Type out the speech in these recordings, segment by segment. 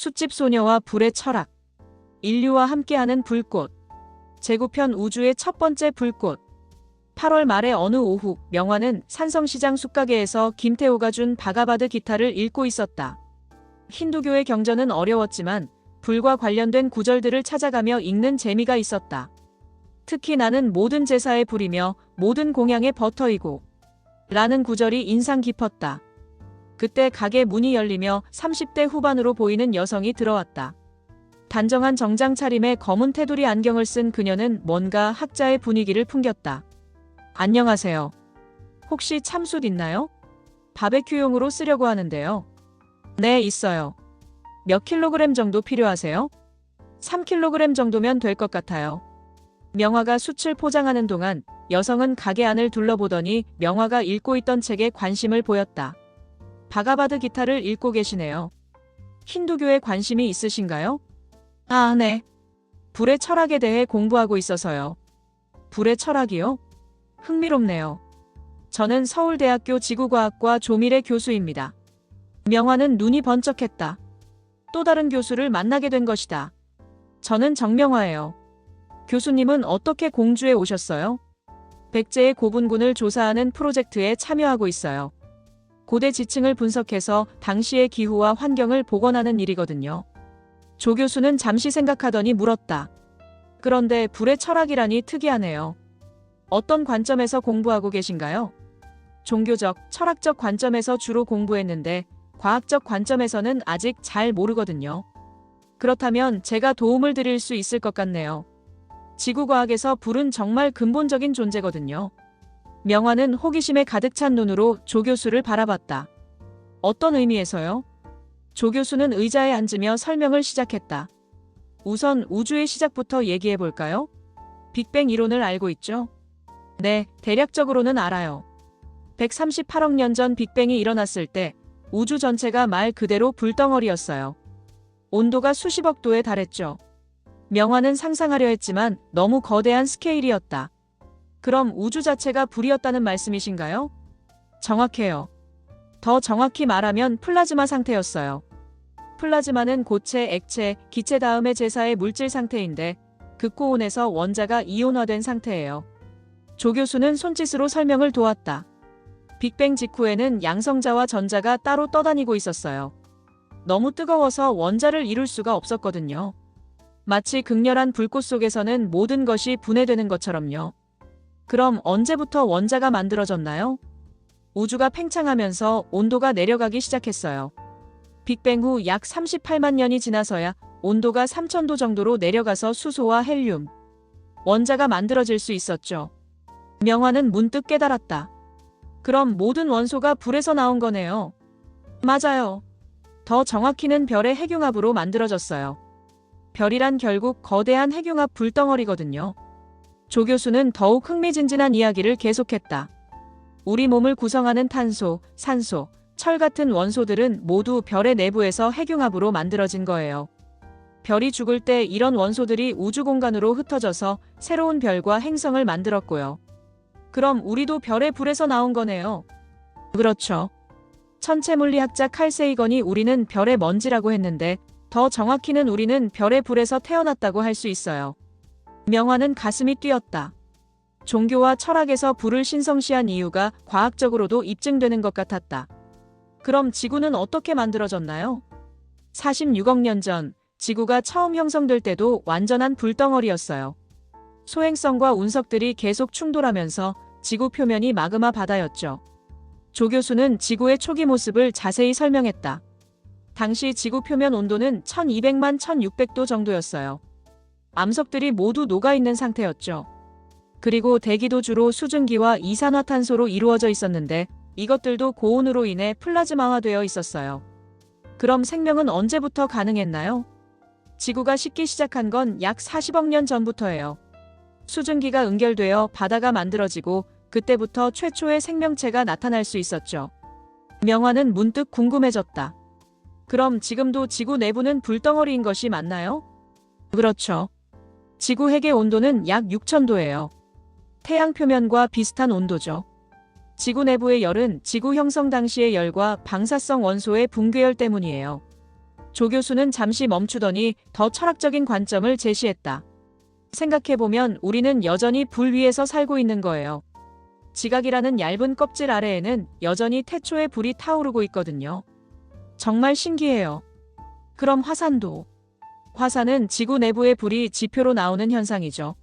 숫집 소녀와 불의 철학. 인류와 함께하는 불꽃. 제구편 우주의 첫 번째 불꽃. 8월 말의 어느 오후, 명화는 산성시장 숲가게에서 김태호가 준 바가바드 기타를 읽고 있었다. 힌두교의 경전은 어려웠지만 불과 관련된 구절들을 찾아가며 읽는 재미가 있었다. 특히 나는 모든 제사의 불이며 모든 공양의 버터이고 라는 구절이 인상 깊었다. 그때 가게 문이 열리며 30대 후반으로 보이는 여성이 들어왔다. 단정한 정장 차림에 검은 테두리 안경을 쓴 그녀는 뭔가 학자의 분위기를 풍겼다. 안녕하세요. 혹시 참숯 있나요? 바베큐용으로 쓰려고 하는데요. 네, 있어요. 몇 킬로그램 정도 필요하세요? 3kg 정도면 될 것 같아요. 명화가 숯을 포장하는 동안 여성은 가게 안을 둘러보더니 명화가 읽고 있던 책에 관심을 보였다. 바가바드 기타를 읽고 계시네요. 힌두교에 관심이 있으신가요? 아, 네. 불의 철학에 대해 공부하고 있어서요. 불의 철학이요? 흥미롭네요. 저는 서울대학교 지구과학과 조미래 교수입니다. 명화는 눈이 번쩍했다. 또 다른 교수를 만나게 된 것이다. 저는 정명화예요. 교수님은 어떻게 공주에 오셨어요? 백제의 고분군을 조사하는 프로젝트에 참여하고 있어요. 고대 지층을 분석해서 당시의 기후와 환경을 복원하는 일이거든요. 조 교수는 잠시 생각하더니 물었다. 그런데 불의 철학이라니 특이하네요. 어떤 관점에서 공부하고 계신가요? 종교적, 철학적 관점에서 주로 공부했는데 과학적 관점에서는 아직 잘 모르거든요. 그렇다면 제가 도움을 드릴 수 있을 것 같네요. 지구과학에서 불은 정말 근본적인 존재거든요. 명화는 호기심에 가득 찬 눈으로 조 교수를 바라봤다. 어떤 의미에서요? 조 교수는 의자에 앉으며 설명을 시작했다. 우선 우주의 시작부터 얘기해 볼까요? 빅뱅 이론을 알고 있죠? 네, 대략적으로는 알아요. 138억 년 전 빅뱅이 일어났을 때 우주 전체가 말 그대로 불덩어리였어요. 온도가 수십억 도에 달했죠. 명화는 상상하려 했지만 너무 거대한 스케일이었다. 그럼 우주 자체가 불이었다는 말씀이신가요? 정확해요. 더 정확히 말하면 플라즈마 상태였어요. 플라즈마는 고체, 액체, 기체 다음의 제사의 물질 상태인데 극고온에서 원자가 이온화된 상태예요. 조 교수는 손짓으로 설명을 도왔다. 빅뱅 직후에는 양성자와 전자가 따로 떠다니고 있었어요. 너무 뜨거워서 원자를 이룰 수가 없었거든요. 마치 극렬한 불꽃 속에서는 모든 것이 분해되는 것처럼요. 그럼 언제부터 원자가 만들어졌나요? 우주가 팽창하면서 온도가 내려가기 시작했어요. 빅뱅 후 약 38만 년이 지나서야 온도가 3000도 정도로 내려가서 수소와 헬륨, 원자가 만들어질 수 있었죠. 명화는 문득 깨달았다. 그럼 모든 원소가 불에서 나온 거네요. 맞아요. 더 정확히는 별의 핵융합으로 만들어졌어요. 별이란 결국 거대한 핵융합 불덩어리거든요. 조 교수는 더욱 흥미진진한 이야기를 계속했다. 우리 몸을 구성하는 탄소, 산소, 철 같은 원소들은 모두 별의 내부에서 핵융합으로 만들어진 거예요. 별이 죽을 때 이런 원소들이 우주 공간으로 흩어져서 새로운 별과 행성을 만들었고요. 그럼 우리도 별의 불에서 나온 거네요. 그렇죠. 천체물리학자 칼 세이건이 우리는 별의 먼지라고 했는데 더 정확히는 우리는 별의 불에서 태어났다고 할 수 있어요. 명화는 가슴이 뛰었다. 종교와 철학에서 불을 신성시한 이유가 과학적으로도 입증되는 것 같았다. 그럼 지구는 어떻게 만들어졌나요? 46억 년 전 지구가 처음 형성될 때도 완전한 불덩어리였어요. 소행성과 운석들이 계속 충돌하면서 지구 표면이 마그마 바다였죠. 조 교수는 지구의 초기 모습을 자세히 설명했다. 당시 지구 표면 온도는 1200만 1600도 정도였어요. 암석들이 모두 녹아있는 상태였죠. 그리고 대기도 주로 수증기와 이산화탄소로 이루어져 있었는데 이것들도 고온으로 인해 플라즈마화되어 있었어요. 그럼 생명은 언제부터 가능했나요? 지구가 식기 시작한 건 약 40억 년 전부터예요. 수증기가 응결되어 바다가 만들어지고 그때부터 최초의 생명체가 나타날 수 있었죠. 명화는 문득 궁금해졌다. 그럼 지금도 지구 내부는 불덩어리인 것이 맞나요? 그렇죠. 지구 핵의 온도는 약 6000도예요. 태양 표면과 비슷한 온도죠. 지구 내부의 열은 지구 형성 당시의 열과 방사성 원소의 붕괴열 때문이에요. 조 교수는 잠시 멈추더니 더 철학적인 관점을 제시했다. 생각해보면 우리는 여전히 불 위에서 살고 있는 거예요. 지각이라는 얇은 껍질 아래에는 여전히 태초의 불이 타오르고 있거든요. 정말 신기해요. 그럼 화산도? 화산은 지구 내부의 불이 지표로 나오는 현상이죠.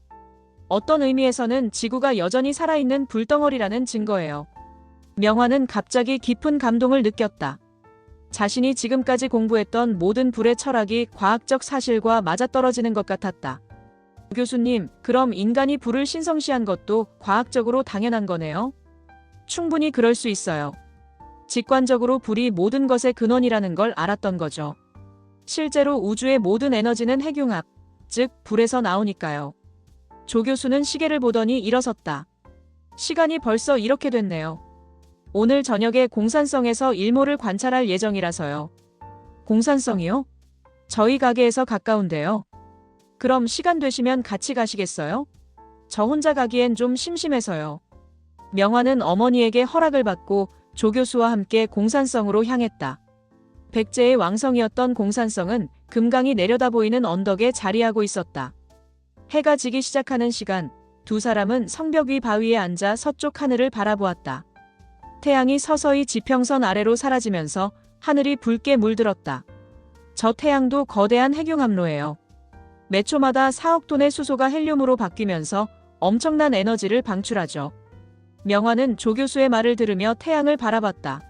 어떤 의미에서는 지구가 여전히 살아있는 불덩어리라는 증거예요. 명화는 갑자기 깊은 감동을 느꼈다. 자신이 지금까지 공부했던 모든 불의 철학이 과학적 사실과 맞아떨어지는 것 같았다. 교수님, 그럼 인간이 불을 신성시한 것도 과학적으로 당연한 거네요? 충분히 그럴 수 있어요. 직관적으로 불이 모든 것의 근원이라는 걸 알았던 거죠. 실제로 우주의 모든 에너지는 핵융합, 즉 불에서 나오니까요. 조 교수는 시계를 보더니 일어섰다. 시간이 벌써 이렇게 됐네요. 오늘 저녁에 공산성에서 일몰을 관찰할 예정이라서요. 공산성이요? 저희 가게에서 가까운데요. 그럼 시간 되시면 같이 가시겠어요? 저 혼자 가기엔 좀 심심해서요. 명화는 어머니에게 허락을 받고 조 교수와 함께 공산성으로 향했다. 백제의 왕성이었던 공산성은 금강이 내려다 보이는 언덕에 자리하고 있었다. 해가 지기 시작하는 시간, 두 사람은 성벽 위 바위에 앉아 서쪽 하늘을 바라보았다. 태양이 서서히 지평선 아래로 사라지면서 하늘이 붉게 물들었다. 저 태양도 거대한 핵융합로예요. 매 초마다 4억 톤의 수소가 헬륨으로 바뀌면서 엄청난 에너지를 방출하죠. 명화는 조 교수의 말을 들으며 태양을 바라봤다.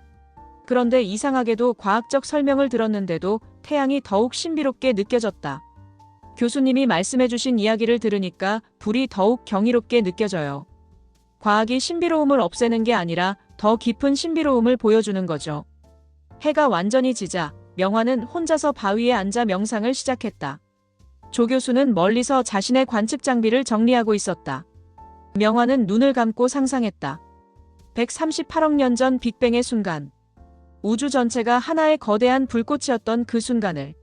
그런데 이상하게도 과학적 설명을 들었는데도 태양이 더욱 신비롭게 느껴졌다. 교수님이 말씀해주신 이야기를 들으니까 불이 더욱 경이롭게 느껴져요. 과학이 신비로움을 없애는 게 아니라 더 깊은 신비로움을 보여주는 거죠. 해가 완전히 지자 명화는 혼자서 바위에 앉아 명상을 시작했다. 조 교수는 멀리서 자신의 관측 장비를 정리하고 있었다. 명화는 눈을 감고 상상했다. 138억 년 전 빅뱅의 순간. 우주 전체가 하나의 거대한 불꽃이었던 그 순간을.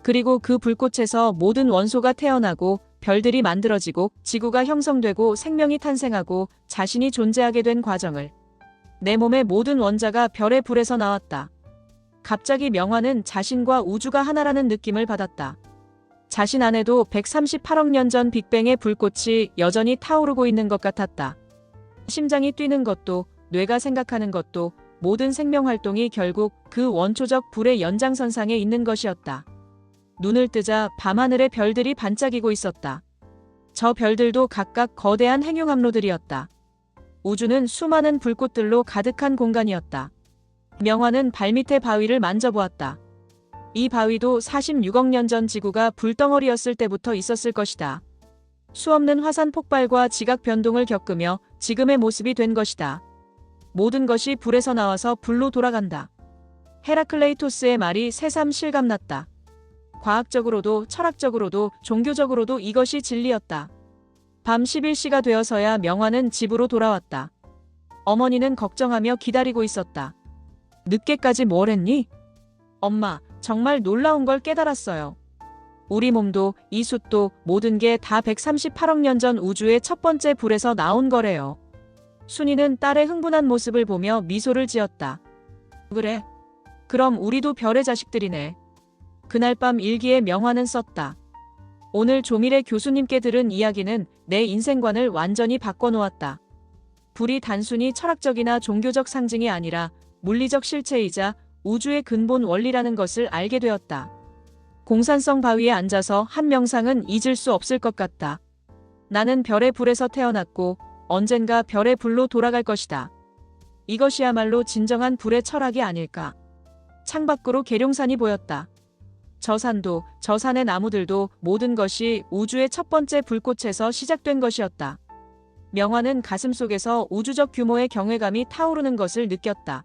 그리고 그 불꽃에서 모든 원소가 태어나고 별들이 만들어지고 지구가 형성되고 생명이 탄생하고 자신이 존재하게 된 과정을. 내 몸의 모든 원자가 별의 불에서 나왔다. 갑자기 명화는 자신과 우주가 하나라는 느낌을 받았다. 자신 안에도 138억 년 전 빅뱅의 불꽃이 여전히 타오르고 있는 것 같았다. 심장이 뛰는 것도, 뇌가 생각하는 것도, 모든 생명활동이 결국 그 원초적 불의 연장선상에 있는 것이었다. 눈을 뜨자 밤하늘의 별들이 반짝이고 있었다. 저 별들도 각각 거대한 핵융합로들이었다. 우주는 수많은 불꽃들로 가득한 공간이었다. 명화는 발밑의 바위를 만져보았다. 이 바위도 46억 년 전 지구가 불덩어리였을 때부터 있었을 것이다. 수없는 화산 폭발과 지각 변동을 겪으며 지금의 모습이 된 것이다. 모든 것이 불에서 나와서 불로 돌아간다. 헤라클레이토스의 말이 새삼 실감났다. 과학적으로도 철학적으로도 종교적으로도 이것이 진리였다. 밤 11시가 되어서야 명화는 집으로 돌아왔다. 어머니는 걱정하며 기다리고 있었다. 늦게까지 뭘 했니? 엄마, 정말 놀라운 걸 깨달았어요. 우리 몸도 이 숫도 모든 게 다 138억 년 전 우주의 첫 번째 불에서 나온 거래요. 순이는 딸의 흥분한 모습을 보며 미소를 지었다. 그래? 그럼 우리도 별의 자식들이네. 그날 밤 일기에 명화는 썼다. 오늘 조미래 교수님께 들은 이야기는 내 인생관을 완전히 바꿔놓았다. 불이 단순히 철학적이나 종교적 상징이 아니라 물리적 실체이자 우주의 근본 원리라는 것을 알게 되었다. 공산성 바위에 앉아서 한 명상은 잊을 수 없을 것 같다. 나는 별의 불에서 태어났고 언젠가 별의 불로 돌아갈 것이다. 이것이야말로 진정한 불의 철학이 아닐까. 창밖으로 계룡산이 보였다. 저 산도, 저 산의 나무들도 모든 것이 우주의 첫 번째 불꽃에서 시작된 것이었다. 명화는 가슴속에서 우주적 규모의 경외감이 타오르는 것을 느꼈다.